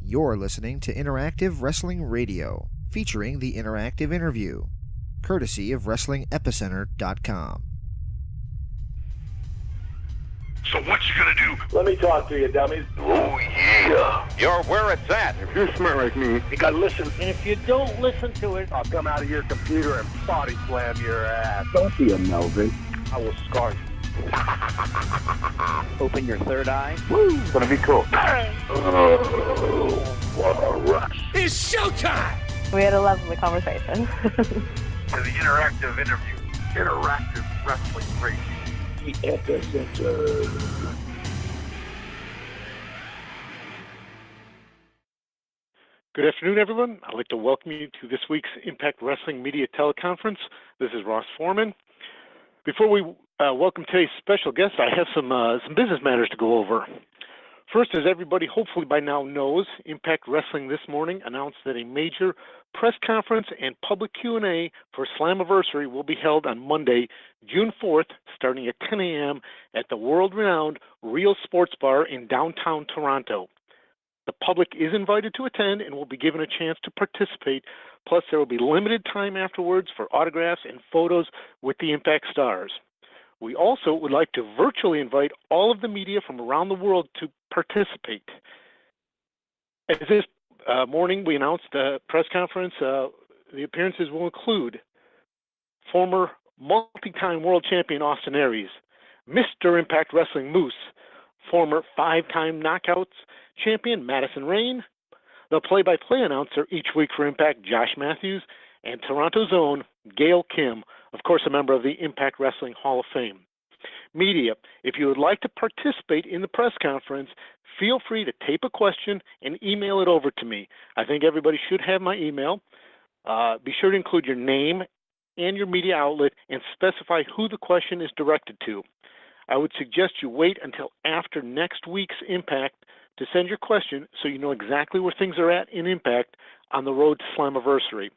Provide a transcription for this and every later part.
You're listening to Interactive Wrestling Radio, featuring the Interactive Interview, courtesy of WrestlingEpicenter.com. So what you gonna do? Let me talk to you, dummies. Oh, yeah. You're where it's at. If you're smart like me, you gotta listen. And if you don't listen to it, I'll come out of your computer and body slam your ass. don't be a Melvin. I will scar you. Open your third eye. Woo! It's gonna be cool. Oh, what a rush. It's showtime! We had a lovely conversation. To the interactive interview. Interactive wrestling radio. The Epicenter. Good afternoon, everyone. I'd like to welcome you to this week's Impact Wrestling Media Teleconference. This is Ross Foreman. Before we welcome today's special guest, I have some business matters to go over. First, as everybody hopefully by now knows, Impact Wrestling this morning announced that a major press conference and public Q&A for Slammiversary will be held on Monday, June 4th, starting at 10 a.m. at the world-renowned Real Sports Bar in downtown Toronto. The public is invited to attend and will be given a chance to participate. Plus, there will be limited time afterwards for autographs and photos with the Impact stars. We also would like to virtually invite all of the media from around the world to participate. As this morning we announced a press conference, the appearances will include former multi-time world champion Austin Aries, Mr. Impact Wrestling Moose, former five-time Knockouts champion Madison Rayne, the play-by-play announcer each week for Impact, Josh Matthews, and Toronto's own Gail Kim, of course a member of the Impact Wrestling Hall of Fame. Media, if you would like to participate in the press conference, feel free to tape a question and email it over to me. I think everybody should have my email. Be sure to include your name and your media outlet and specify who the question is directed to. I would suggest you wait until after next week's Impact to send your question so you know exactly where things are at in Impact on the road to Slammiversary.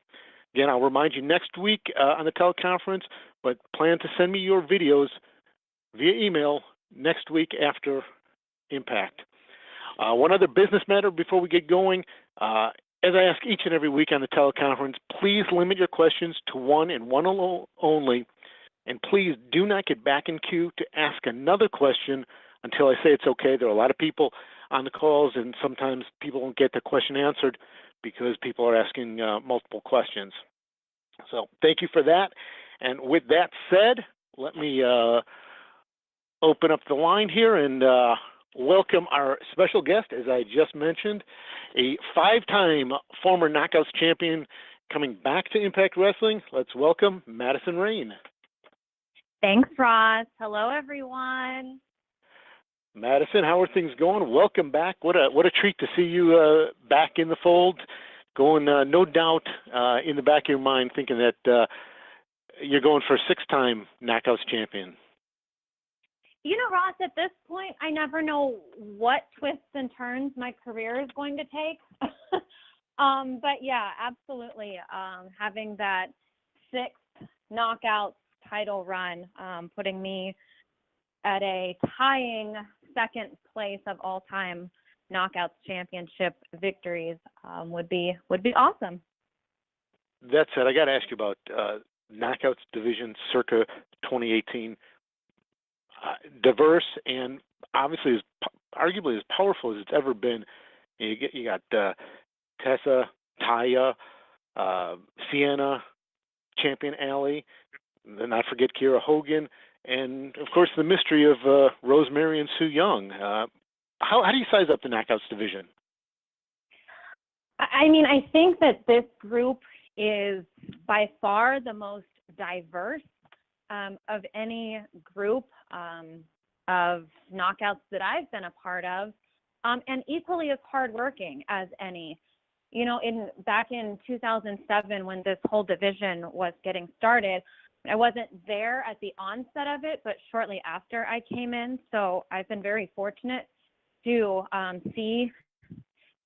Again, I'll remind you next week on the teleconference, but plan to send me your videos via email next week after Impact. One other business matter before we get going. As I ask each and every week on the teleconference, please limit your questions to one and one only, and please do not get back in queue to ask another question until I say it's okay. There are a lot of people on the calls, and sometimes people won't get the question answered because people are asking multiple questions. So thank you for that. And with that said, let me open up the line here and welcome our special guest, as I just mentioned, a five-time former Knockouts champion coming back to Impact Wrestling. Let's welcome Madison Rayne. Thanks, Ross. Hello, everyone. Madison, how are things going? Welcome back. What a treat to see you back in the fold. Going, no doubt, in the back of your mind, thinking that you're going for a six-time Knockouts champion. You know, Ross, at this point, I never know what twists and turns my career is going to take. But yeah, absolutely. Having that sixth Knockouts title run, putting me at a tying second place of all-time Knockouts championship victories would be awesome. That said, I got to ask you about Knockouts division circa 2018. Diverse and obviously arguably as powerful as it's ever been. You got Tessa, Taya, Sienna, Champion Alley, then not forget Kiera Hogan, and of course the mystery of Rosemary and Sue Young. How do you size up the Knockouts division? I mean, I think that this group is by far the most diverse of any group of Knockouts that I've been a part of, and equally as hardworking as any. You know, back in 2007 when this whole division was getting started, I wasn't there at the onset of it, but shortly after I came in. So I've been very fortunate to see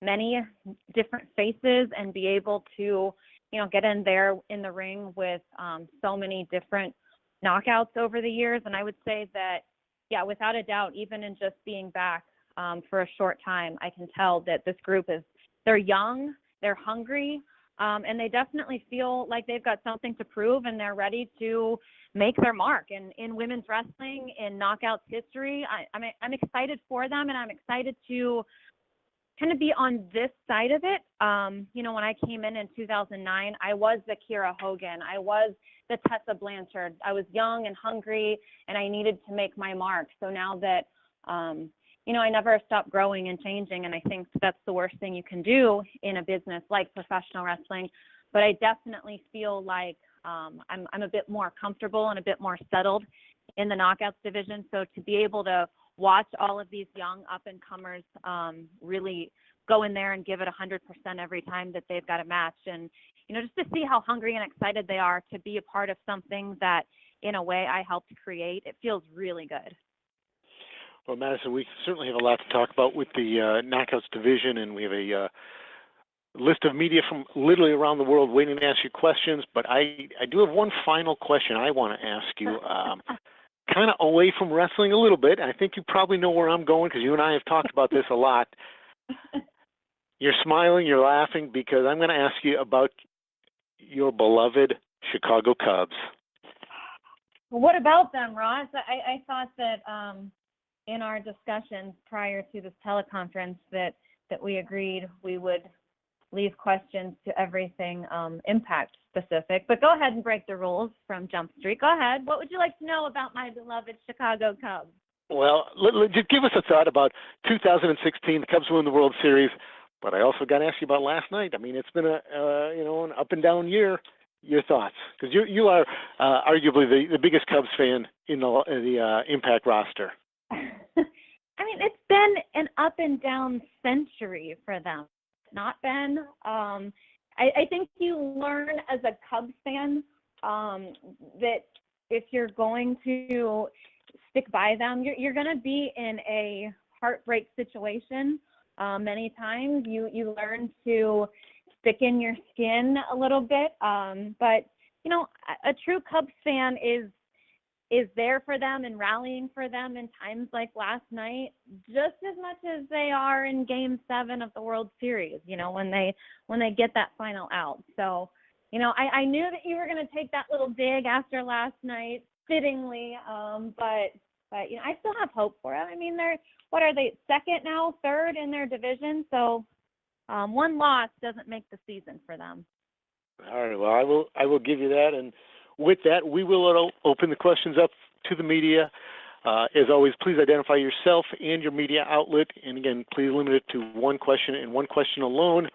many different faces and be able to, you know, get in there in the ring with so many different Knockouts over the years. And I would say that, yeah, without a doubt, even in just being back for a short time, I can tell that this group is they're young, they're hungry, and they definitely feel like they've got something to prove, and they're ready to make their mark in women's wrestling, in Knockouts history. I'm excited for them, and I'm excited to kind of be on this side of it. When I came in 2009, I was the Kiera Hogan. I was the Tessa Blanchard. I was young and hungry, and I needed to make my mark. So now that, I never stop growing and changing, and I think that's the worst thing you can do in a business like professional wrestling. But I definitely feel like I'm a bit more comfortable and a bit more settled in the Knockouts division. So to be able to watch all of these young up-and-comers really go in there and give it 100% every time that they've got a match. And, just to see how hungry and excited they are to be a part of something that, in a way, I helped create, it feels really good. Well, Madison, we certainly have a lot to talk about with the Knockouts division, and we have a list of media from literally around the world waiting to ask you questions. But I do have one final question I want to ask you. Kind of away from wrestling a little bit. I think you probably know where I'm going because you and I have talked about this a lot. You're smiling, you're laughing because I'm going to ask you about your beloved Chicago Cubs. What about them, Ross? I thought that in our discussions prior to this teleconference that we agreed we would leave questions to everything Impact specific. But go ahead and break the rules from Jump Street. Go ahead. What would you like to know about my beloved Chicago Cubs? Well, just give us a thought about 2016. The Cubs won the World Series, but I also got to ask you about last night. I mean, it's been an up and down year. Your thoughts, because you are arguably the biggest Cubs fan in the Impact roster. I mean, it's been an up and down century for them. Not been. I think you learn as a Cubs fan that if you're going to stick by them, you're going to be in a heartbreak situation. Many times you learn to stick in your skin a little bit. But, a true Cubs fan is there for them and rallying for them in times like last night, just as much as they are in Game 7 of the World Series, when they get that final out. So, I knew that you were going to take that little dig after last night, fittingly, but I still have hope for them. I mean, what are they, second now, third in their division? So one loss doesn't make the season for them. All right, well, I will give you that, and with that, we will open the questions up to the media. As always, please identify yourself and your media outlet. And again, please limit it to one question and one question alone.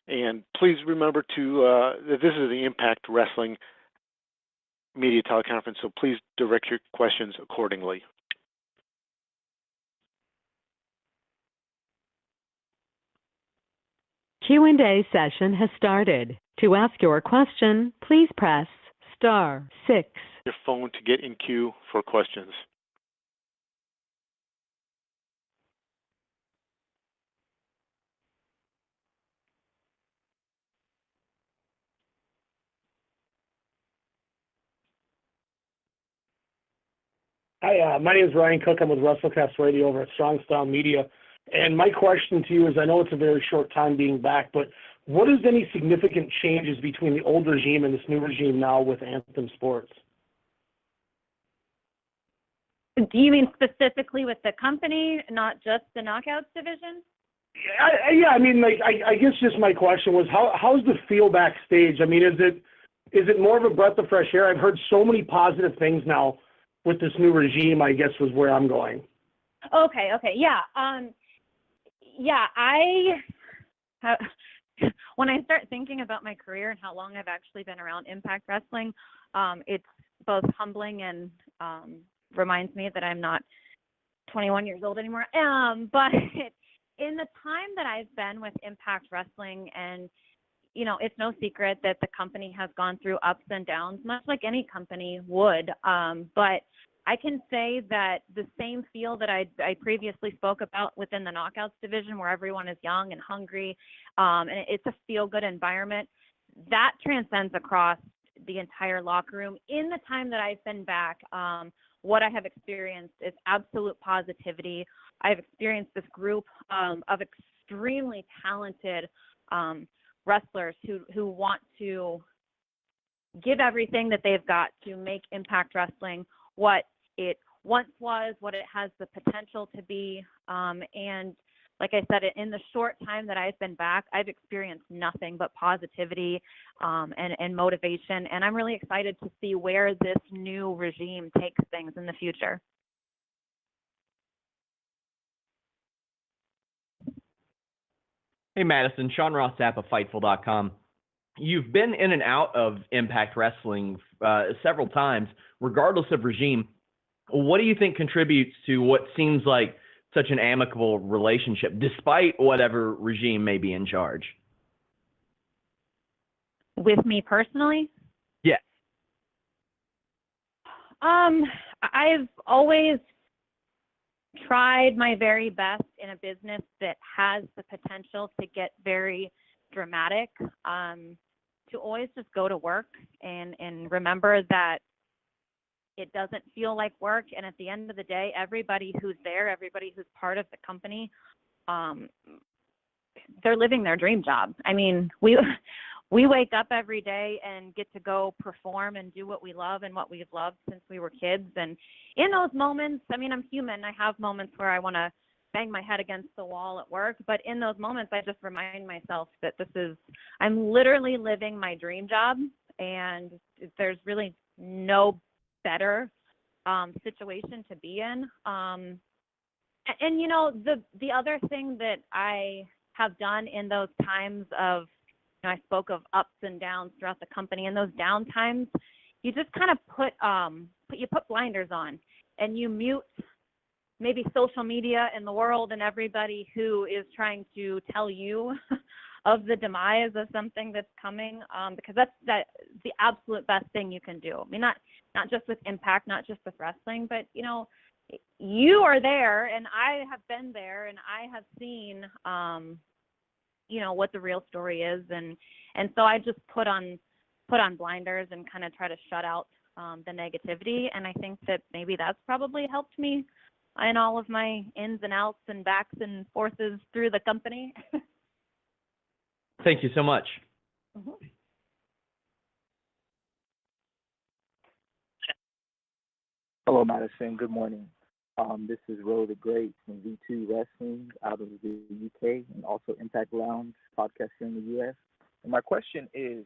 And please remember that this is the Impact Wrestling Media Teleconference, so please direct your questions accordingly. Q&A session has started. To ask your question, please press *6. Your phone to get in queue for questions. Hi, my name is Ryan Cook. I'm with WrestleCast Radio over at Strong Style Media. And my question to you is, I know it's a very short time being back, but what is any significant changes between the old regime and this new regime now with Anthem Sports? Do you mean specifically with the company, not just the Knockouts division? I guess just my question was, how's the feel backstage? I mean, is it more of a breath of fresh air? I've heard so many positive things now with this new regime, I guess was where I'm going. Okay, yeah. When I start thinking about my career and how long I've actually been around Impact Wrestling, it's both humbling and reminds me that I'm not 21 years old anymore. But in the time that I've been with Impact Wrestling, and it's no secret that the company has gone through ups and downs, much like any company would. But I can say that the same feel that I previously spoke about within the Knockouts division, where everyone is young and hungry, and it's a feel-good environment, that transcends across the entire locker room. In the time that I've been back, what I have experienced is absolute positivity. I've experienced this group of extremely talented wrestlers who want to give everything that they've got to make Impact Wrestling what it once was, what it has the potential to be. And like I said, in the short time that I've been back, I've experienced nothing but positivity and motivation. And I'm really excited to see where this new regime takes things in the future. Hey, Madison. Sean Ross Sapp of Fightful.com. You've been in and out of Impact Wrestling several times, regardless of regime. What do you think contributes to what seems like such an amicable relationship, despite whatever regime may be in charge? With me personally? Yes. I've always tried my very best in a business that has the potential to get very dramatic, to always just go to work and remember that it doesn't feel like work. And at the end of the day, everybody who's there, everybody who's part of the company, they're living their dream job. I mean, we wake up every day and get to go perform and do what we love and what we've loved since we were kids. And in those moments, I mean, I'm human. I have moments where I want to bang my head against the wall at work. But in those moments, I just remind myself that I'm literally living my dream job. And there's really no better situation to be in. And you know, the other thing that I have done in those times of, you know, I spoke of ups and downs throughout the company. In those down times, you just kind of put blinders on and you mute maybe social media and the world and everybody who is trying to tell you of the demise of something that's coming, because that's the absolute best thing you can do. I mean, not just with Impact, not just with wrestling, but, you know, you are there and I have been there and I have seen, you know, what the real story is. And so I just put on blinders and kind of try to shut out the negativity. And I think that maybe that's probably helped me in all of my ins and outs and backs and forces through the company. Thank you so much. Mm-hmm. Hello, Madison. Good morning. This is Ro the Great from V2 Wrestling out of the UK and also Impact Lounge podcast here in the US. And my question is,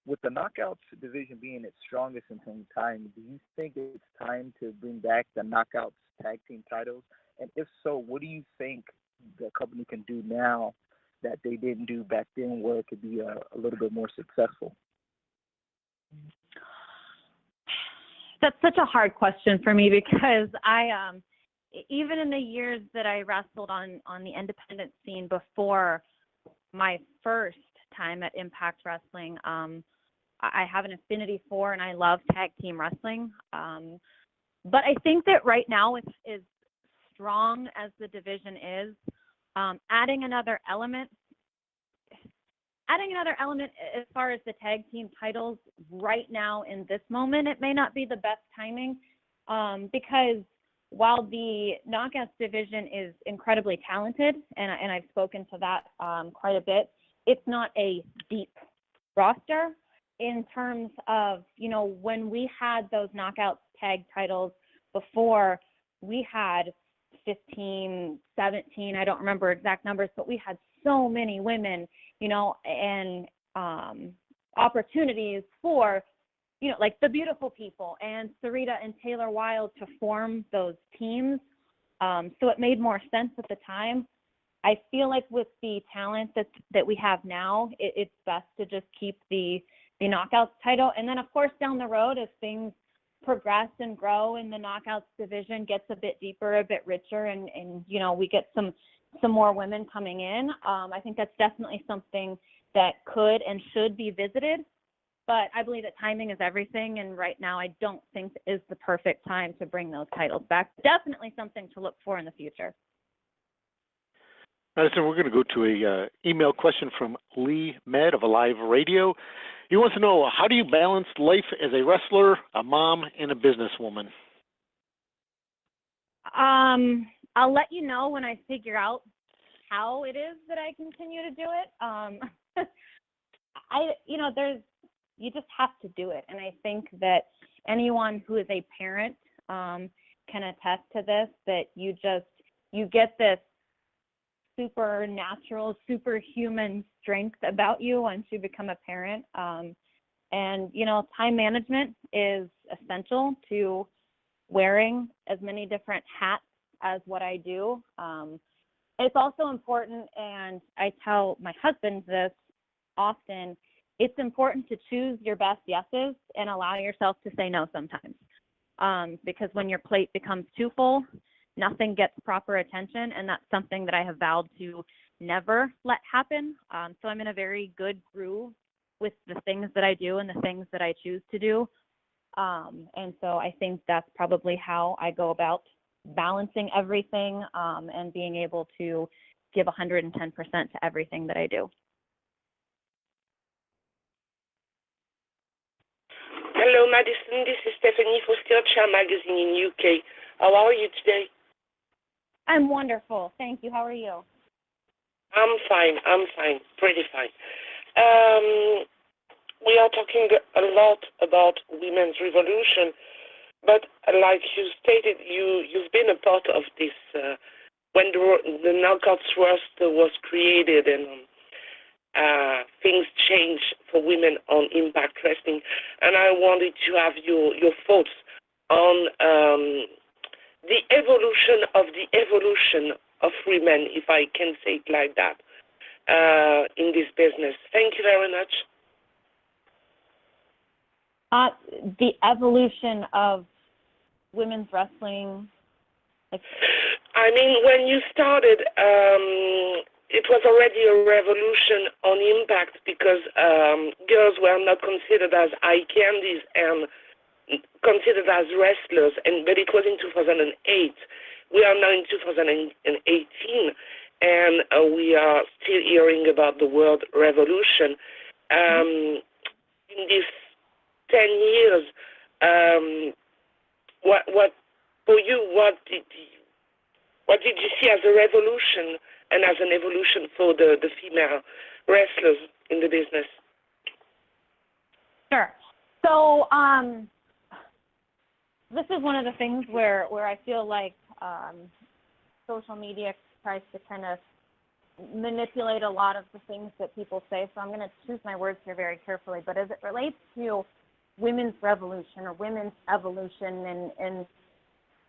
with the Knockouts division being its strongest in some time, do you think it's time to bring back the Knockouts tag team titles? And if so, what do you think the company can do now that they didn't do back then where it could be a little bit more successful? That's such a hard question for me because I, even in the years that I wrestled on the independent scene before my first time at Impact Wrestling, I have an affinity for and I love tag team wrestling. But I think that right now it's as strong as the division is, adding another element as far as the tag team titles right now in this moment, it may not be the best timing, because while the Knockouts division is incredibly talented, and I've spoken to that quite a bit, it's not a deep roster in terms of, you know, when we had those Knockouts tag titles before, we had 15, 17, I don't remember exact numbers, but we had so many women, you know, and opportunities for, you know, like the Beautiful People and Sarita and Taylor Wilde to form those teams. So it made more sense at the time. I feel like with the talent that we have now, it's best to just keep the Knockouts title. And then, of course, down the road, as things progress and grow and the Knockouts division gets a bit deeper, a bit richer, and you know, we get some more women coming in, I think that's definitely something that could and should be visited. But I believe that timing is everything, and right now I don't think is the perfect time to bring those titles back. Definitely something to look for in the future. Madison, we're going to go to a email question from Lee Med of Alive Radio. He wants to know, how do you balance life as a wrestler, a mom, and a businesswoman? I'll let you know when I figure out how it is that I continue to do it. You just have to do it. And I think that anyone who is a parent can attest to this, that you get this supernatural, superhuman strength about you once you become a parent. And, time management is essential to wearing as many different hats as what I do. It's also important, and I tell my husband this often, it's important to choose your best yeses and allow yourself to say no sometimes. Because when your plate becomes too full, nothing gets proper attention, and that's something that I have vowed to never let happen. So I'm in a very good groove with the things that I do and the things that I choose to do. And so I think that's probably how I go about balancing everything and being able to give 110% to everything that I do. Hello, Madison. This is Stephanie for Skillshare Magazine in UK. How are you today? I'm wonderful. Thank you. How are you? I'm fine. Pretty fine. We are talking a lot about women's revolution, but like you stated, you've been a part of this when the knockout thrust was created and things changed for women on Impact Wrestling. And I wanted to have your thoughts on the evolution of women, if I can say it like that, in this business. Thank you very much. The evolution of women's wrestling. I mean, when you started, it was already a revolution on Impact because girls were not considered as eye candies and considered as wrestlers, but it was in 2008. We are now in 2018, and we are still hearing about the word revolution. In these 10 years, what for you? What did you see as a revolution and as an evolution for the female wrestlers in the business? Sure. So this is one of the things where I feel like social media tries to kind of manipulate a lot of the things that people say. So I'm going to choose my words here very carefully. But as it relates to women's revolution or women's evolution in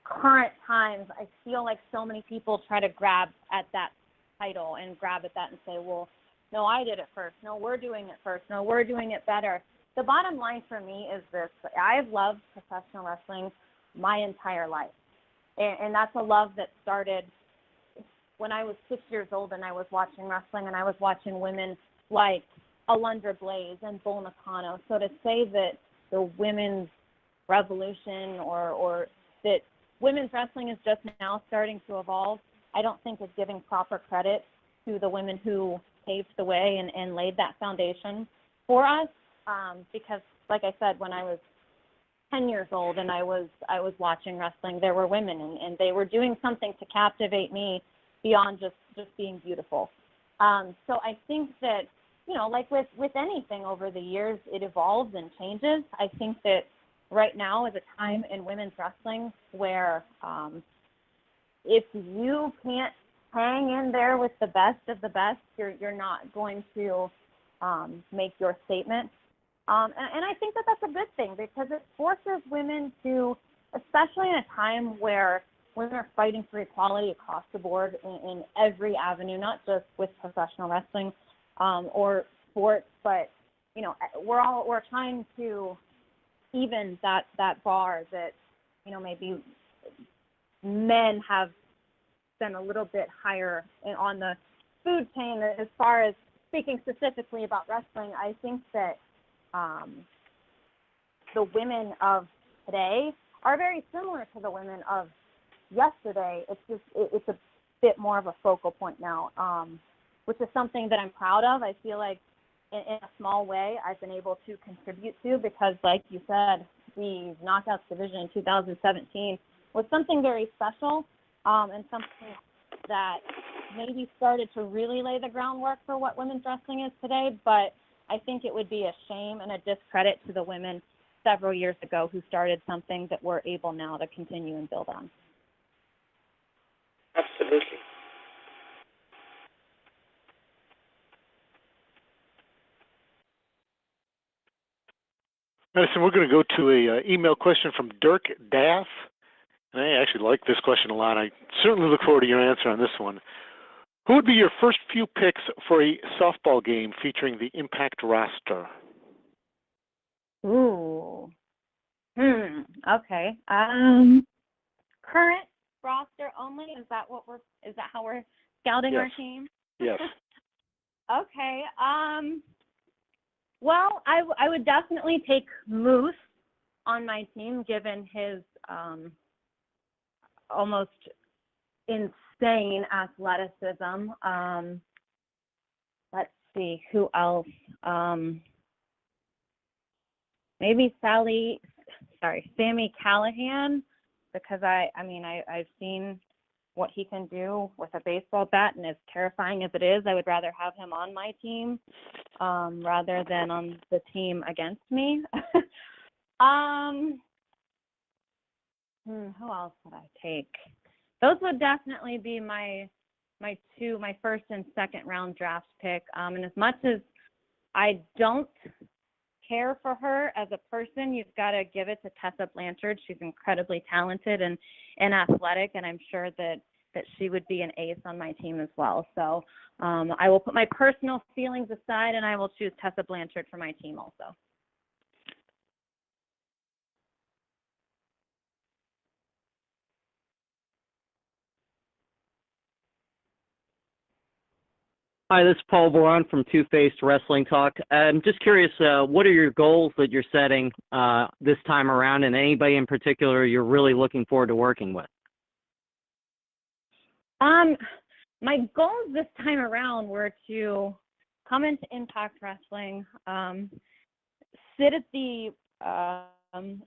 current times, I feel like so many people try to grab at that title and grab at that and say, well, no, I did it first. No, we're doing it first. No, we're doing it better. The bottom line for me is this. I've loved professional wrestling my entire life. And that's a love that started when I was 6 years old and I was watching wrestling and I was watching women like Alundra Blaze and Bull Nakano. So to say that the women's revolution or that women's wrestling is just now starting to evolve, I don't think is giving proper credit to the women who paved the way and laid that foundation for us. Because, like I said, when I was 10 years old and I was watching wrestling, there were women and they were doing something to captivate me beyond just being beautiful. So I think that, like with anything over the years, it evolves and changes. I think that right now is a time in women's wrestling where if you can't hang in there with the best of the best, you're not going to make your statement. And I think that that's a good thing because it forces women to, especially in a time where women are fighting for equality across the board in every avenue, not just with professional wrestling or sports, but we're trying to even that bar that maybe men have been a little bit higher on the food chain. As far as speaking specifically about wrestling, I think that the women of today are very similar to the women of yesterday. It's a bit more of a focal point now, which is something that I'm proud of. I feel like in a small way I've been able to contribute to because, like you said, the Knockouts division in 2017 was something very special and something that maybe started to really lay the groundwork for what women's wrestling is today, but I think it would be a shame and a discredit to the women several years ago who started something that we're able now to continue and build on. Absolutely. Madison, we're going to go to a email question from Dirk Daff. And I actually like this question a lot. I certainly look forward to your answer on this one. Who would be your first few picks for a softball game featuring the Impact roster? Ooh. Okay. Current roster only? Is that how we're scouting our team? Yes. Okay. Well, I would definitely take Moose on my team, given his almost insane athleticism. Let's see, who else? Maybe Sammy Callahan, because I've seen what he can do with a baseball bat, and as terrifying as it is, I would rather have him on my team rather than on the team against me. Who else would I take? Those would definitely be my first and second round draft pick. And as much as I don't care for her as a person, you've got to give it to Tessa Blanchard. She's incredibly talented and athletic, and I'm sure that she would be an ace on my team as well. So I will put my personal feelings aside, and I will choose Tessa Blanchard for my team also. Hi, this is Paul Boron from Two-Faced Wrestling Talk. I'm just curious, what are your goals that you're setting this time around, and anybody in particular you're really looking forward to working with? My goals this time around were to come into Impact Wrestling, sit at the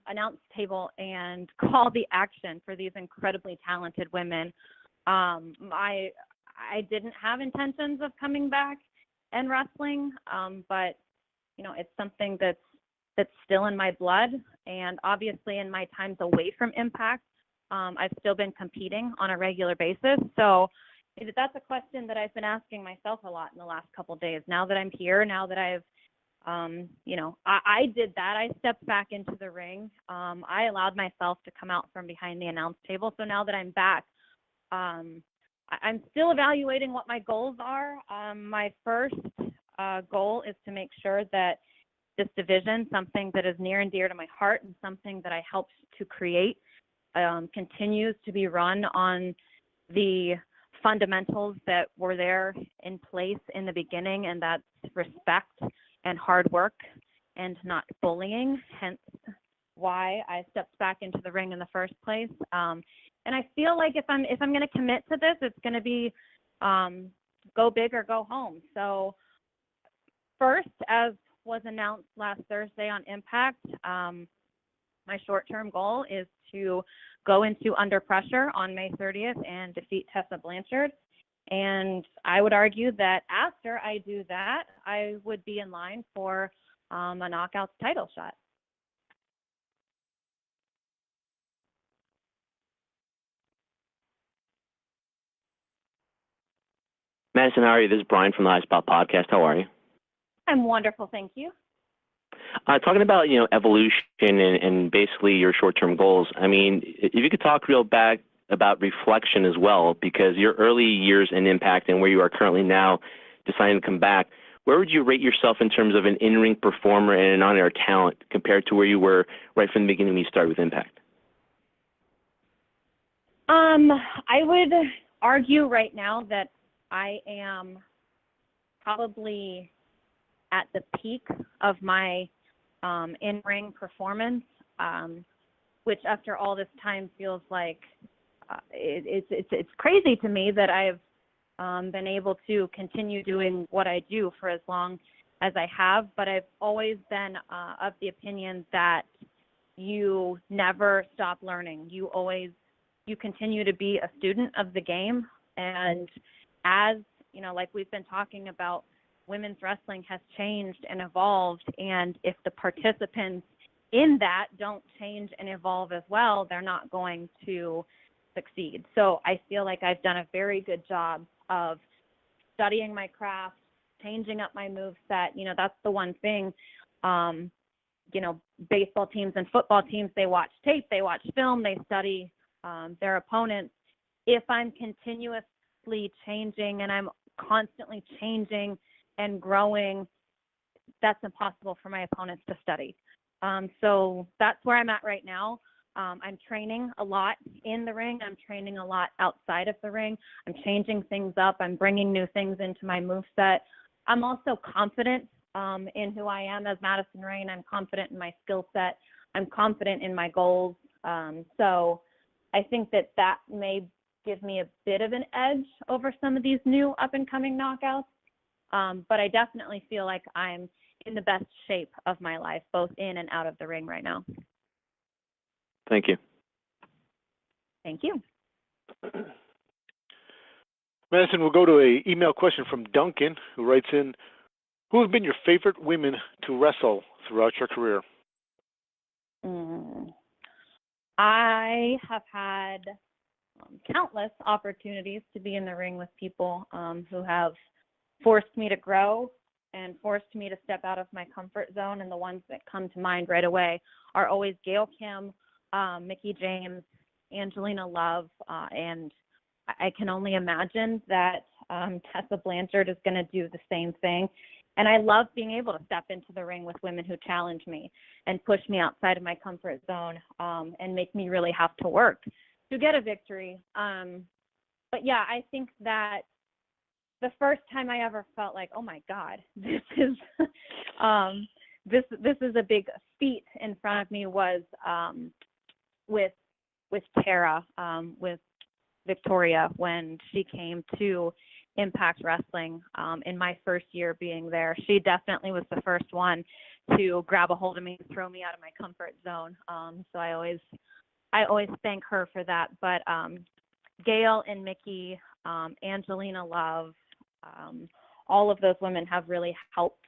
announce table and call the action for these incredibly talented women. I didn't have intentions of coming back and wrestling, but it's something that's still in my blood. And obviously, in my times away from Impact, I've still been competing on a regular basis. So that's a question that I've been asking myself a lot in the last couple of days. Now that I'm here, now that I've, I did that. I stepped back into the ring. I allowed myself to come out from behind the announce table. So now that I'm back, I'm still evaluating what my goals are. My first goal is to make sure that this division, something that is near and dear to my heart and something that I helped to create, continues to be run on the fundamentals that were there in place in the beginning, and that's respect and hard work and not bullying, hence why I stepped back into the ring in the first place. And I feel like if I'm going to commit to this, it's going to be go big or go home. So first, as was announced last Thursday on Impact, my short-term goal is to go into Under Pressure on May 30th and defeat Tessa Blanchard. And I would argue that after I do that, I would be in line for a Knockouts title shot. Madison, how are you? This is Brian from the High Spot Podcast. How are you? I'm wonderful, thank you. Talking about, evolution and basically your short-term goals. I mean, if you could talk real back about reflection as well, because your early years in Impact and where you are currently now, deciding to come back, where would you rate yourself in terms of an in-ring performer and an on-air talent compared to where you were right from the beginning when you started with Impact? I would argue right now that I am probably at the peak of my in-ring performance, which after all this time feels like it's crazy to me that I've been able to continue doing what I do for as long as I have. But I've always been of the opinion that you never stop learning. You continue to be a student of the game. And as, like we've been talking about, women's wrestling has changed and evolved. And if the participants in that don't change and evolve as well, they're not going to succeed. So I feel like I've done a very good job of studying my craft, changing up my move set. That's the one thing. Baseball teams and football teams, they watch tape, they watch film, they study their opponents. If I'm continuously changing and I'm constantly changing and growing, that's impossible for my opponents to study. So that's where I'm at right now. I'm training a lot in the ring. I'm training a lot outside of the ring. I'm changing things up. I'm bringing new things into my moveset. I'm also confident in who I am as Madison Rayne. I'm confident in my skill set. I'm confident in my goals. So I think that may give me a bit of an edge over some of these new up-and-coming knockouts. But I definitely feel like I'm in the best shape of my life, both in and out of the ring right now. Thank you. Thank you. Madison, we'll go to an email question from Duncan, who writes in, who have been your favorite women to wrestle throughout your career? I have had countless opportunities to be in the ring with people who have forced me to grow and forced me to step out of my comfort zone. And the ones that come to mind right away are always Gail Kim, Mickie James, Angelina Love, and I can only imagine that Tessa Blanchard is going to do the same thing. And I love being able to step into the ring with women who challenge me and push me outside of my comfort zone and make me really have to work to get a victory. But yeah, I think that the first time I ever felt like, oh my God, this is this is a big feat in front of me was with Tara, with Victoria, when she came to Impact Wrestling in my first year being there. She definitely was the first one to grab a hold of me and throw me out of my comfort zone. So I always thank her for that. But Gail and Mickie, Angelina Love, all of those women have really helped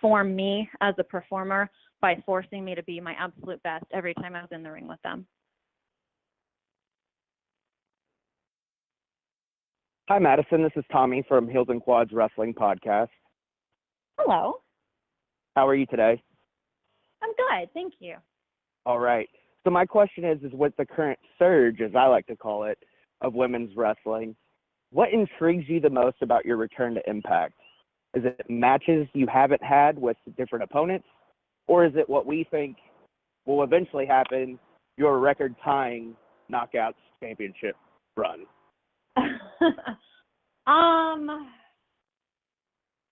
form me as a performer by forcing me to be my absolute best every time I was in the ring with them. Hi, Madison. This is Tommy from Heels and Quads Wrestling Podcast. Hello. How are you today? I'm good. Thank you. All right. So my question is with the current surge, as I like to call it, of women's wrestling, what intrigues you the most about your return to Impact? Is it matches you haven't had with different opponents? Or is it what we think will eventually happen, your record-tying Knockouts championship run?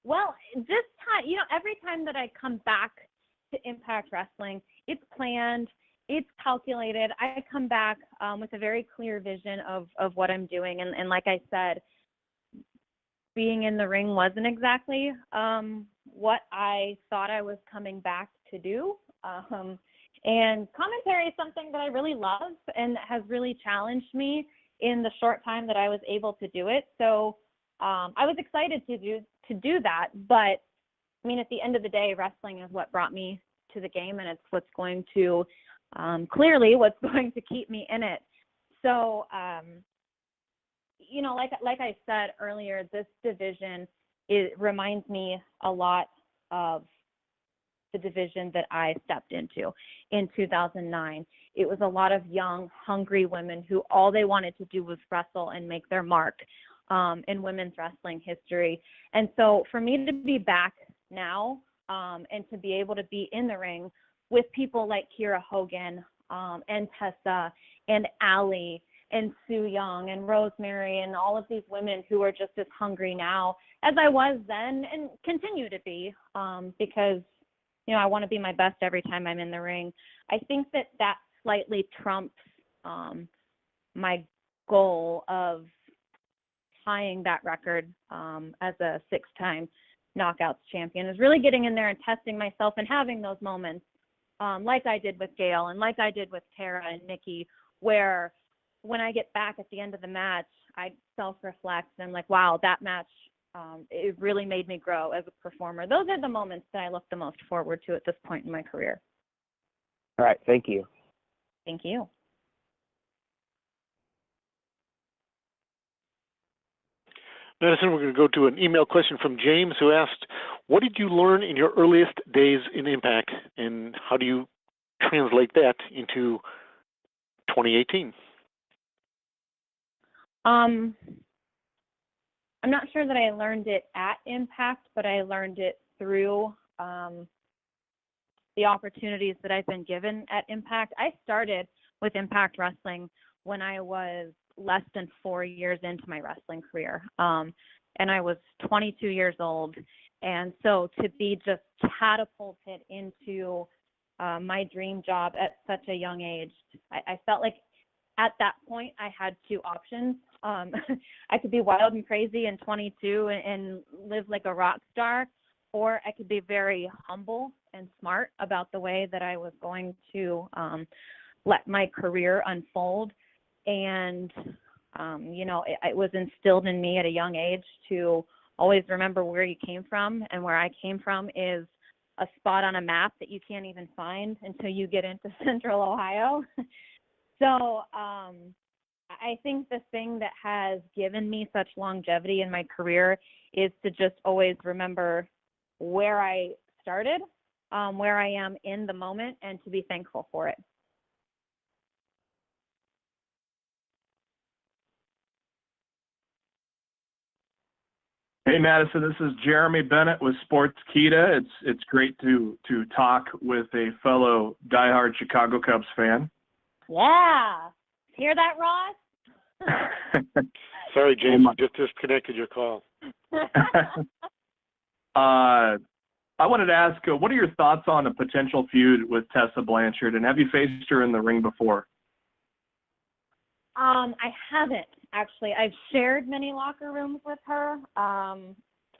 Well, this time, every time that I come back to Impact Wrestling, it's planned, it's calculated. I come back with a very clear vision of what I'm doing. And like I said, being in the ring wasn't exactly what I thought I was coming back to do. And commentary is something that I really love and has really challenged me in the short time that I was able to do it. So I was excited to do that. But I mean, at the end of the day, wrestling is what brought me to the game, and it's what's going to clearly what's going to keep me in it. So like I said earlier, this division reminds me a lot of the division that I stepped into in 2009. It was a lot of young, hungry women who all they wanted to do was wrestle and make their mark in women's wrestling history. And so for me to be back now and to be able to be in the ring with people like Kiera Hogan and Tessa and Allie and Sue Young and Rosemary and all of these women who are just as hungry now as I was then and continue to be because I want to be my best every time I'm in the ring. I think that slightly trumps my goal of tying that record as a 6-time Knockouts champion, is really getting in there and testing myself and having those moments like I did with Gail and like I did with Tara and Mickie, where when I get back at the end of the match, I self-reflect and I'm like, wow, that match, it really made me grow as a performer. Those are the moments that I look the most forward to at this point in my career. All right, thank you. Thank you. Madison, we're going to go to an email question from James, who asked, what did you learn in your earliest days in Impact, and how do you translate that into 2018? I'm not sure that I learned it at Impact, but I learned it through the opportunities that I've been given at Impact. I started with Impact Wrestling when I was less than 4 years into my wrestling career. And I was 22 years old. And so to be just catapulted into my dream job at such a young age, I felt like at that point I had two options. I could be wild and crazy and 22 and live like a rock star, or I could be very humble and smart about the way that I was going to let my career unfold. And, it was instilled in me at a young age to always remember where you came from. And where I came from is a spot on a map that you can't even find until you get into Central Ohio. So I think the thing that has given me such longevity in my career is to just always remember where I started, where I am in the moment, and to be thankful for it. Hey Madison, this is Jeremy Bennett with Sportskeeda. It's great to talk with a fellow diehard Chicago Cubs fan. Yeah. Hear that, Ross? Sorry, James, you just disconnected your call. I wanted to ask, what are your thoughts on a potential feud with Tessa Blanchard, and have you faced her in the ring before? I haven't, actually. I've shared many locker rooms with her.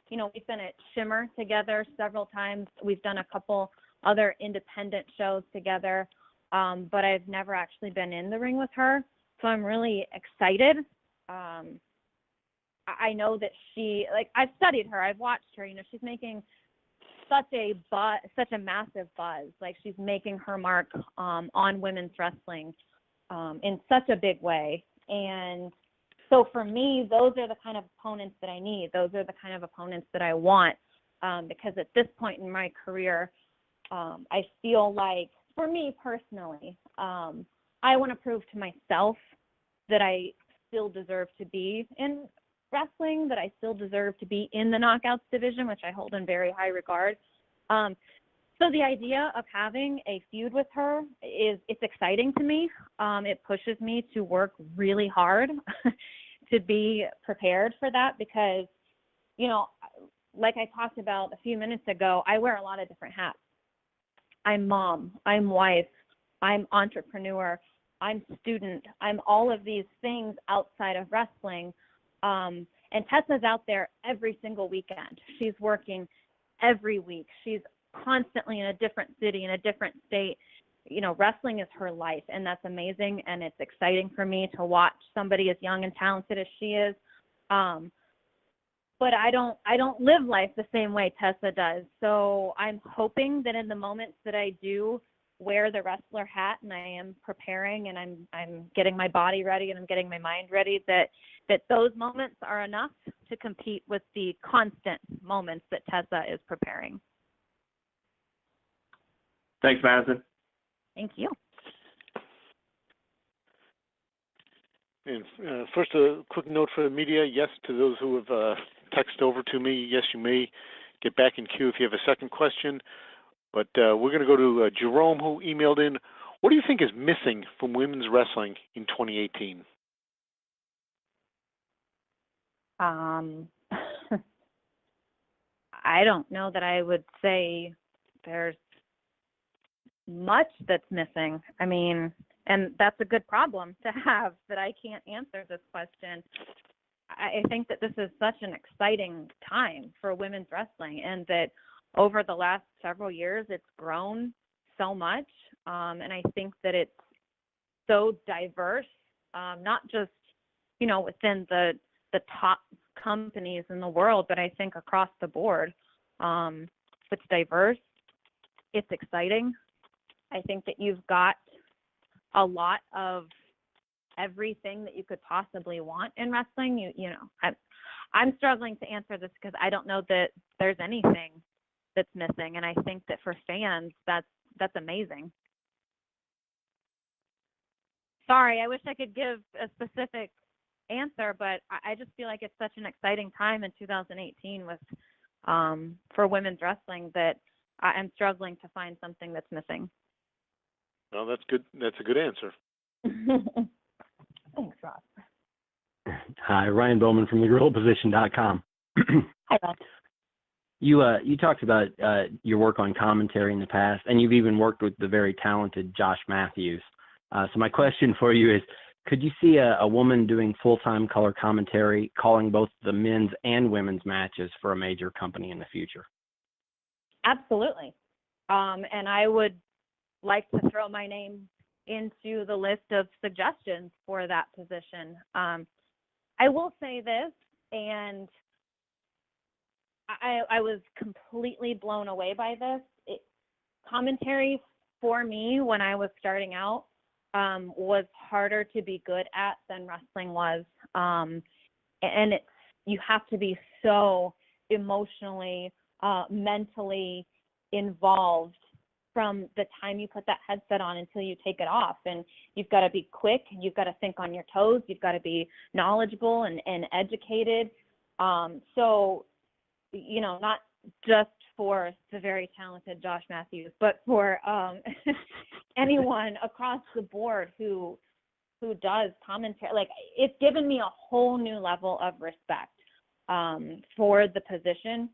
We've been at Shimmer together several times. We've done a couple other independent shows together, but I've never actually been in the ring with her. So I'm really excited. I know that I've studied her. I've watched her. She's making such a massive buzz. Like, she's making her mark on women's wrestling in such a big way. And so for me, those are the kind of opponents that I need. Those are the kind of opponents that I want, because at this point in my career, I feel like, for me personally, I want to prove to myself that I still deserve to be in wrestling, that I still deserve to be in the knockouts division, which I hold in very high regard. So the idea of having a feud with her it's exciting to me. It pushes me to work really hard to be prepared for that, because, like I talked about a few minutes ago, I wear a lot of different hats. I'm mom, I'm wife, I'm entrepreneur, I'm student, I'm all of these things outside of wrestling. And Tessa's out there every single weekend. She's working every week. She's constantly in a different city, in a different state. Wrestling is her life, and that's amazing. And it's exciting for me to watch somebody as young and talented as she is. But I don't live life the same way Tessa does. So I'm hoping that in the moments that I do wear the wrestler hat and I am preparing and I'm getting my body ready and I'm getting my mind ready, that those moments are enough to compete with the constant moments that Tessa is preparing. Thanks, Madison. Thank you. And first, a quick note for the media. Yes, to those who have texted over to me, yes, you may get back in queue if you have a second question. But we're going to go to Jerome, who emailed in. What do you think is missing from women's wrestling in 2018? I don't know that I would say there's much that's missing. I mean, and that's a good problem to have, that I can't answer this question. I think that this is such an exciting time for women's wrestling, and that over the last several years, it's grown so much. And I think that it's so diverse, not just, within the top companies in the world, but I think across the board, it's diverse, it's exciting. I think that you've got a lot of everything that you could possibly want in wrestling. I'm struggling to answer this because I don't know that there's anything that's missing, and I think that for fans, that's amazing. Sorry, I wish I could give a specific answer, but I just feel like it's such an exciting time in 2018 with for women's wrestling that I'm struggling to find something that's missing. Well, that's good. That's a good answer. Thanks, Ross. Hi, Ryan Bowman from thegorillaposition.com. Hi, Ross. You talked about your work on commentary in the past, and you've even worked with the very talented Josh Matthews. So my question for you is, could you see a woman doing full-time color commentary, calling both the men's and women's matches for a major company in the future? Absolutely. And I would like to throw my name into the list of suggestions for that position. I will say this, and I was completely blown away by this. Commentary for me when I was starting out was harder to be good at than wrestling was. And you have to be so emotionally, mentally involved from the time you put that headset on until you take it off. And you've got to be quick, you've got to think on your toes, you've got to be knowledgeable and educated. So, not just for the very talented Josh Matthews, but for anyone across the board who does commentary. Like, it's given me a whole new level of respect for the position.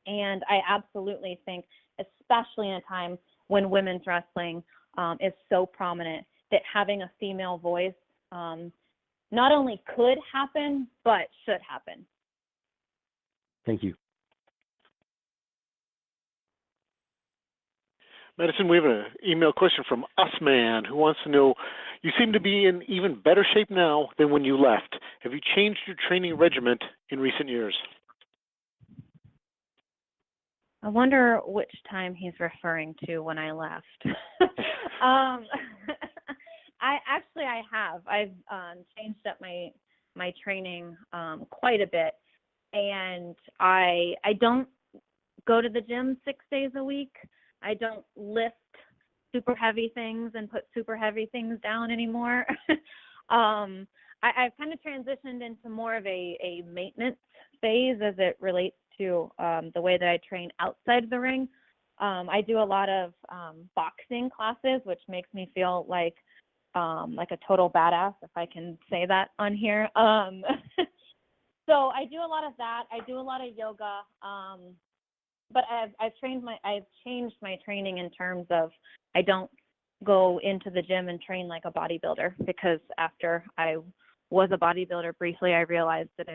And I absolutely think, especially in a time when women's wrestling is so prominent, that having a female voice not only could happen, but should happen. Thank you. Madison, we have an email question from Usman who wants to know, you seem to be in even better shape now than when you left. Have you changed your training regimen in recent years? I wonder which time he's referring to when I left. I have. I've changed up my training quite a bit, and I don't go to the gym 6 days a week. I don't lift super heavy things and put super heavy things down anymore. I've kind of transitioned into more of a maintenance phase as it relates to the way that I train outside the ring. I do a lot of boxing classes, which makes me feel like a total badass, if I can say that on here. So I do a lot of that. I do a lot of yoga. But I've changed my training in terms of I don't go into the gym and train like a bodybuilder, because after I was a bodybuilder briefly, I realized that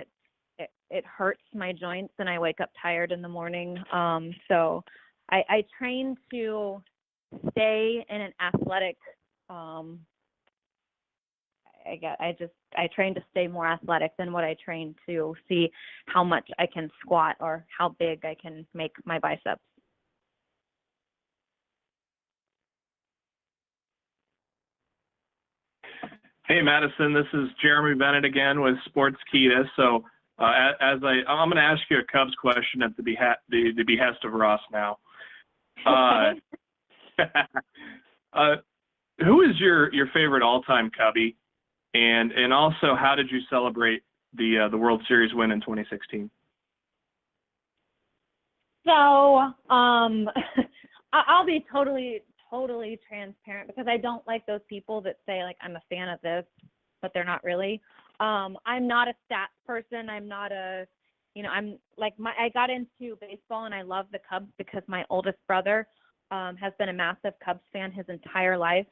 it hurts my joints and I wake up tired in the morning. So I train to stay in an athletic. I train to stay more athletic than what I train to see how much I can squat or how big I can make my biceps. Hey, Madison, this is Jeremy Bennett again with Sportskeeda. So I'm going to ask you a Cubs question at the behest of Ross now. Who is your favorite all-time Cubby? And also, how did you celebrate the World Series win in 2016? So I'll be totally transparent, because I don't like those people that say, like, I'm a fan of this, but they're not really. I'm not a stats person. I'm not a, I'm like, I got into baseball and I love the Cubs because my oldest brother has been a massive Cubs fan his entire life.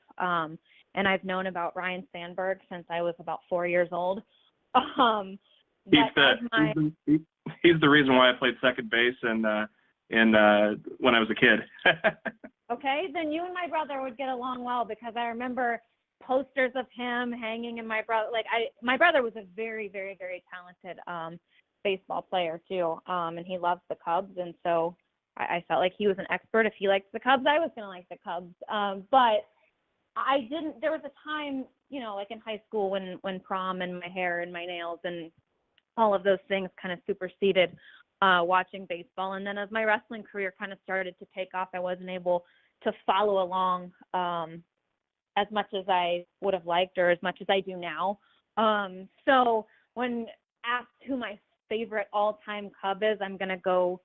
And I've known about Ryan Sandberg since I was about 4 years old. He's the reason why I played second base and when I was a kid. Okay, then you and my brother would get along well, because I remember posters of him hanging in my brother. My brother was a very, very, very talented baseball player too, and he loves the Cubs, and so I felt like he was an expert. If he liked the Cubs, I was going to like the Cubs. But I didn't. There was a time, like in high school when prom and my hair and my nails and all of those things kind of superseded watching baseball. And then as my wrestling career kind of started to take off, I wasn't able to follow along as much as I would have liked or as much as I do now. So when asked who my favorite all-time Cub is, I'm going to go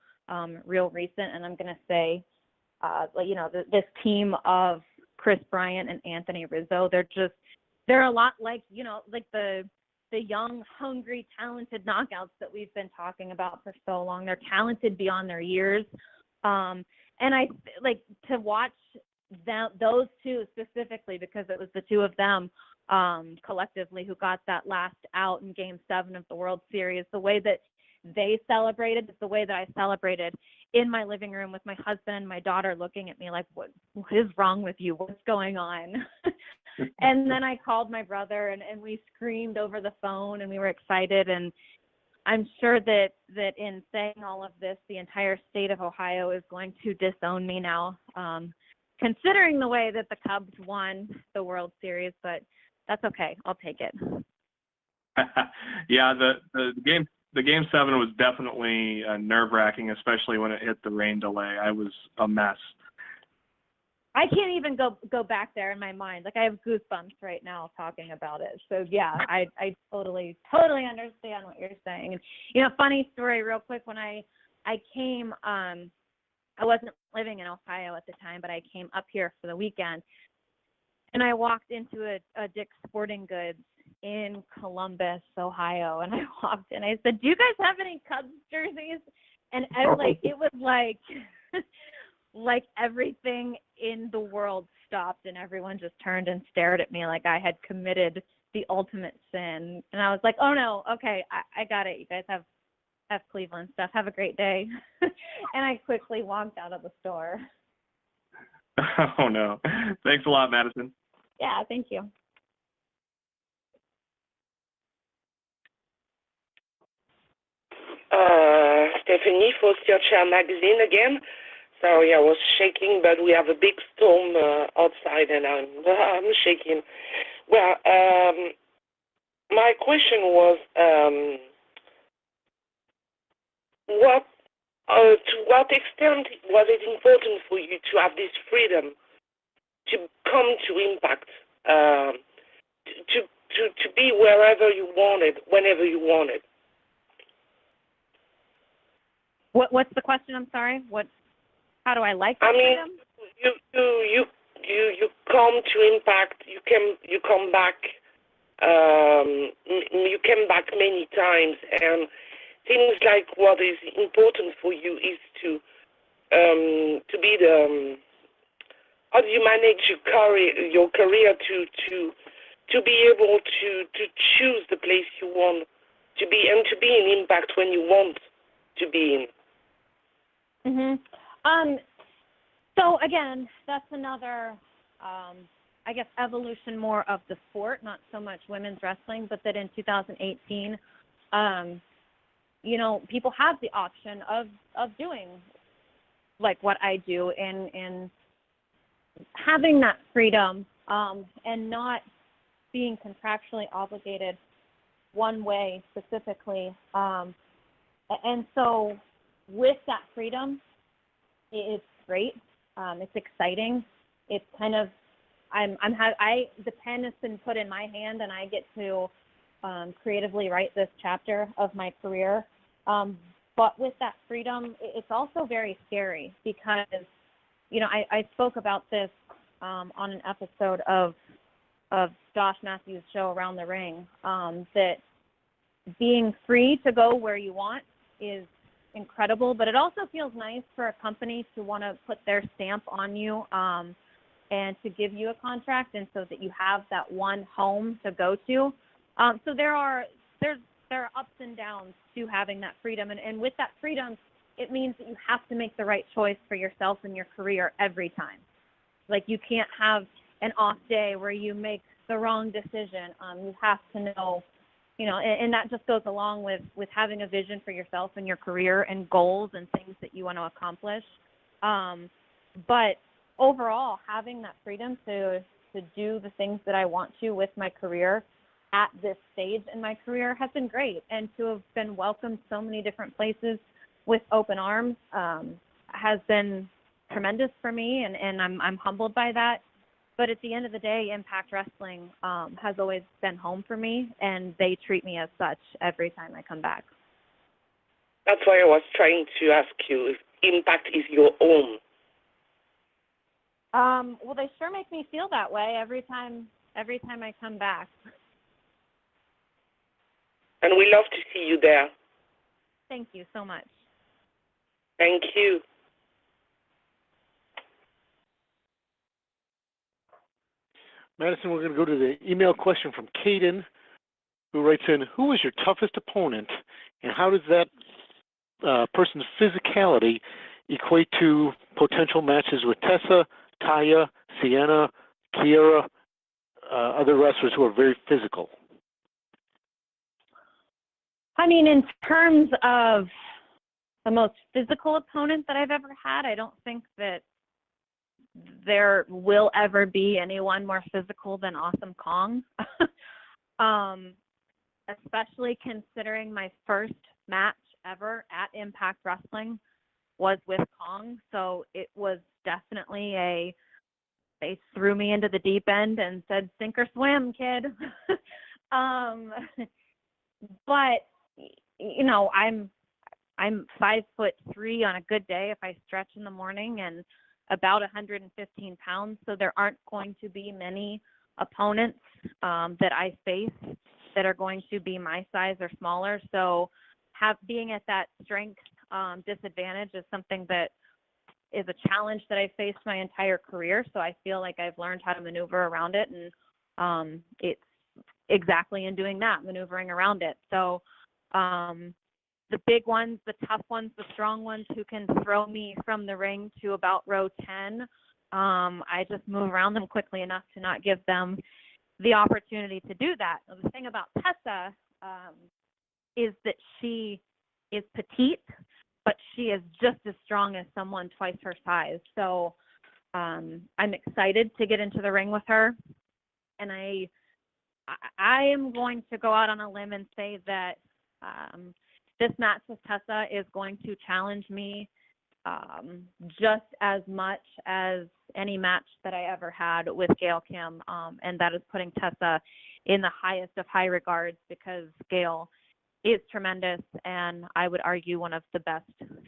real recent, and I'm going to say, this team of Chris Bryant and Anthony Rizzo, they're a lot like the young, hungry, talented knockouts that we've been talking about for so long. They're talented beyond their years. And I like to watch those two specifically because it was the two of them collectively who got that last out in Game 7 of the World Series. The way that they celebrated is the way that I celebrated in my living room with my husband and my daughter looking at me like, what is wrong with you? What's going on? And then I called my brother and we screamed over the phone and we were excited. And I'm sure that in saying all of this, the entire state of Ohio is going to disown me now, considering the way that the Cubs won the World Series, but that's okay. I'll take it. Yeah, the game 7 was definitely nerve-wracking, especially when it hit the rain delay. I was a mess. I can't even go back there in my mind. Like I have goosebumps right now talking about it. So yeah, I totally understand what you're saying. And funny story real quick, when I came, I wasn't living in Ohio at the time, but I came up here for the weekend and I walked into a Dick's Sporting Goods in Columbus, Ohio, and I walked in. I said, "Do you guys have any Cubs jerseys?" And it was like everything in the world stopped, and everyone just turned and stared at me like I had committed the ultimate sin. And I was like, "Oh no, okay, I got it. You guys have Cleveland stuff. Have a great day." And I quickly walked out of the store. Oh no! Thanks a lot, Madison. Yeah, thank you. Stephanie, First Year Chair Magazine again. Sorry, I was shaking, but we have a big storm outside, and I'm shaking. Well, my question was, to what extent was it important for you to have this freedom to come to Impact, to be wherever you wanted, whenever you wanted? What's the question? I'm sorry. How do I like that freedom? You come to Impact. You come back. You came back many times, and things like what is important for you is to be the. How do you manage your career to be able to choose the place you want to be and to be in Impact when you want to be in? So again, that's another, I guess, evolution more of the sport, not so much women's wrestling, but that in 2018, people have the option of doing like what I do and having that freedom and not being contractually obligated one way specifically. And so with that freedom, it's great. It's exciting. It's kind of, the pen has been put in my hand, and I get to creatively write this chapter of my career. But with that freedom, it's also very scary because, I spoke about this on an episode of Josh Matthews' show Around the Ring, that being free to go where you want is incredible, but it also feels nice for a company to want to put their stamp on you and to give you a contract, and so that you have that one home to go to. So there are ups and downs to having that freedom, and with that freedom, it means that you have to make the right choice for yourself and your career every time. Like you can't have an off day where you make the wrong decision. You have to know, and that just goes along with having a vision for yourself and your career and goals and things that you want to accomplish. But overall, having that freedom to do the things that I want to with my career at this stage in my career has been great, and to have been welcomed so many different places with open arms has been tremendous for me, and I'm humbled by that. But at the end of the day, Impact Wrestling has always been home for me, and they treat me as such every time I come back. That's why I was trying to ask you if Impact is your home. Well, they sure make me feel that way every time I come back. And we love to see you there. Thank you so much. Thank you. Madison, we're going to go to the email question from Caden, who writes in, who was your toughest opponent, and how does that person's physicality equate to potential matches with Tessa, Taya, Sienna, Kiera, other wrestlers who are very physical? I mean, in terms of the most physical opponent that I've ever had, I don't think that there will ever be anyone more physical than Awesome Kong. Especially considering my first match ever at Impact Wrestling was with Kong. So it was definitely they threw me into the deep end and said, sink or swim, kid. But I'm 5'3" on a good day if I stretch in the morning, and about 115 pounds. So there aren't going to be many opponents that I face that are going to be my size or smaller. So being at that strength disadvantage is something that is a challenge that I've faced my entire career. So I feel like I've learned how to maneuver around it, and it's exactly in doing that, maneuvering around it. So the big ones, the tough ones, the strong ones who can throw me from the ring to about row 10, I just move around them quickly enough to not give them the opportunity to do that. The thing about Tessa is that she is petite, but she is just as strong as someone twice her size. So I'm excited to get into the ring with her, and I am going to go out on a limb and say that this match with Tessa is going to challenge me just as much as any match that I ever had with Gail Kim, and that is putting Tessa in the highest of high regards, because Gail is tremendous, and I would argue one of the best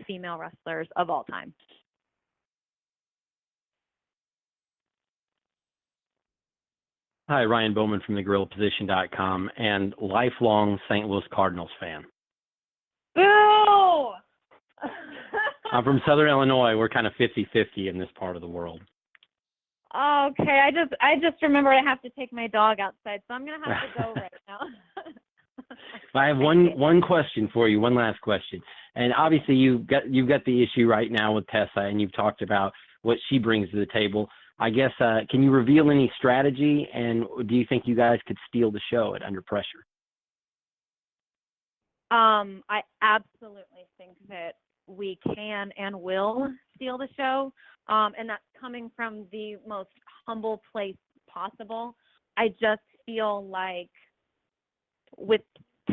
female wrestlers of all time. Hi, Ryan Bowman from thegorillaposition.com and lifelong St. Louis Cardinals fan. Boo! I'm from Southern Illinois. We're kind of 50-50 in this part of the world. Okay, I just remembered I have to take my dog outside, so I'm gonna have to go right now. I have one question for you, one last question. And obviously you've got the issue right now with Tessa, and you've talked about what she brings to the table. I guess, can you reveal any strategy, and do you think you guys could steal the show at Under Pressure? I absolutely think that we can and will steal the show, and that's coming from the most humble place possible. I just feel like with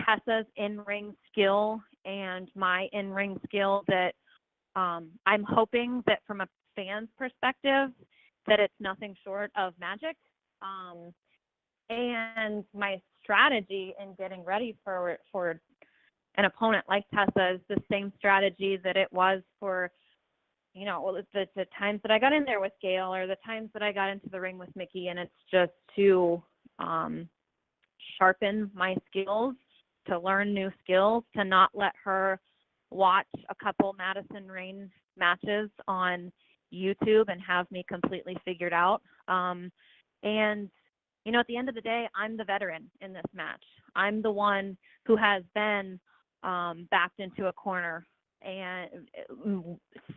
Tessa's in-ring skill and my in-ring skill that I'm hoping that from a fan's perspective that it's nothing short of magic. And my strategy in getting ready for an opponent like Tessa is the same strategy that it was for, the times that I got in there with Gail or the times that I got into the ring with Mickey, and it's just to sharpen my skills, to learn new skills, to not let her watch a couple Madison Rayne matches on YouTube and have me completely figured out. And at the end of the day, I'm the veteran in this match. I'm the one who has been backed into a corner and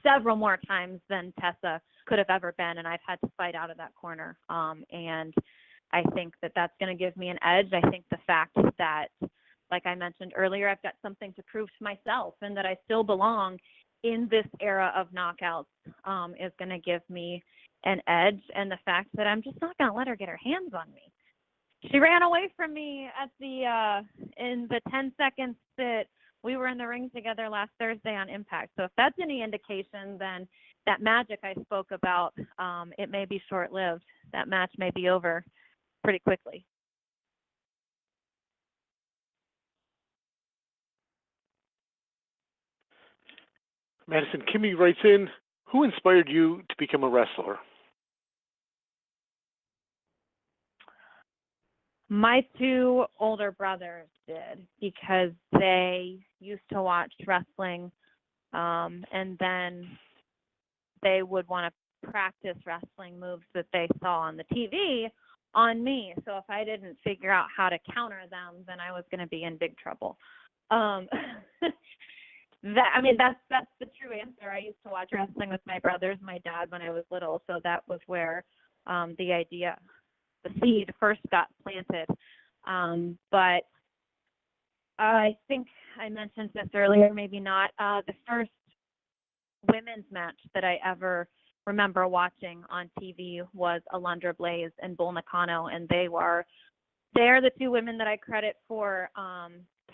several more times than Tessa could have ever been, and I've had to fight out of that corner. And I think that that's going to give me an edge. I think the fact that, like I mentioned earlier, I've got something to prove to myself and that I still belong in this era of knockouts is going to give me an edge. And the fact that I'm just not going to let her get her hands on me. She ran away from me at in the 10 seconds that we were in the ring together last Thursday on Impact. So if that's any indication, then that magic I spoke about, it may be short-lived. That match may be over pretty quickly. Madison, Kimmy writes in, who inspired you to become a wrestler? My two older brothers did, because they used to watch wrestling, and then they would want to practice wrestling moves that they saw on the TV on me. So if I didn't figure out how to counter them, then I was going to be in big trouble. That's the true answer. I used to watch wrestling with my brothers, my dad, when I was little. So that was where the seed first got planted. But I think I mentioned this earlier, maybe not. The first women's match that I ever remember watching on TV was Alundra Blaze and Bull Nakano, and they're the two women that I credit for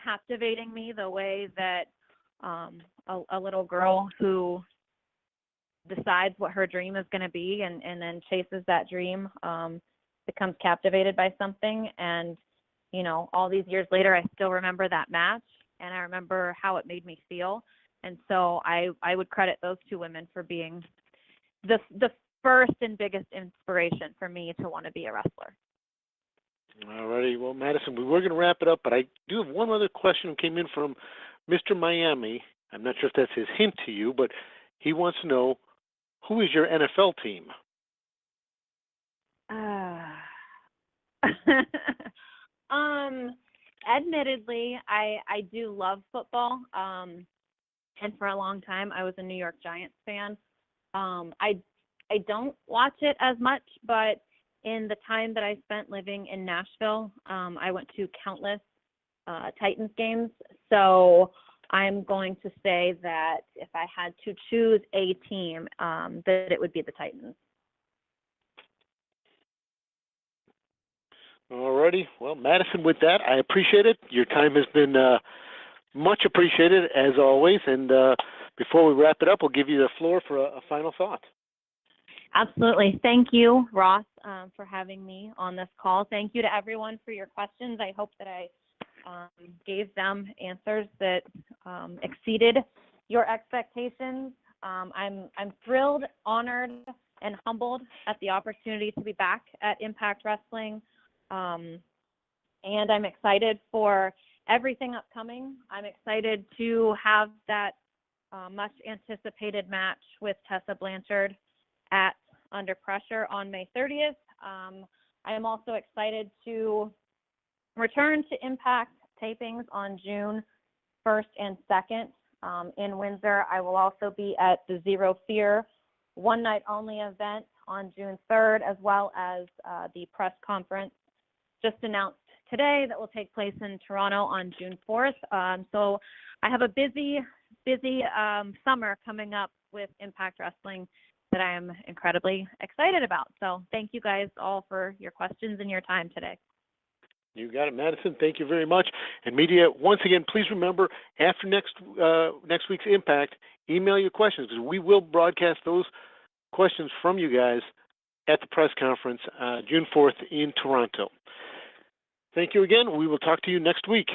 captivating me the way that a little girl who decides what her dream is going to be and then chases that dream becomes captivated by something. And, you know, all these years later, I still remember that match, and I remember how it made me feel. And so I would credit those two women for being the first and biggest inspiration for me to want to be a wrestler. All righty. Well, Madison, we were going to wrap it up, but I do have one other question that came in from Mr. Miami. I'm not sure if that's his hint to you, but he wants to know, who is your NFL team? Admittedly, I do love football. And for a long time, I was a New York Giants fan. I don't watch it as much, but in the time that I spent living in Nashville, I went to countless Titans games. So I'm going to say that if I had to choose a team, that it would be the Titans. All righty. Well, Madison, with that, I appreciate it. Your time has been much appreciated, as always. And before we wrap it up, we'll give you the floor for a final thought. Absolutely. Thank you, Ross, for having me on this call. Thank you to everyone for your questions. I hope that I gave them answers that exceeded your expectations. I'm thrilled, honored, and humbled at the opportunity to be back at Impact Wrestling. And I'm excited for everything upcoming. I'm excited to have that much anticipated match with Tessa Blanchard at Under Pressure on May 30th. I am also excited to return to Impact tapings on June 1st and 2nd in Windsor. I will also be at the Zero Fear One Night Only event on June 3rd, as well as the press conference just announced today that will take place in Toronto on June 4th. So I have a busy summer coming up with Impact Wrestling that I am incredibly excited about. So thank you guys all for your questions and your time today. You got it, Madison. Thank you very much. And media, once again, please remember, after next week's Impact, email your questions, because we will broadcast those questions from you guys at the press conference June 4th in Toronto. Thank you again. We will talk to you next week.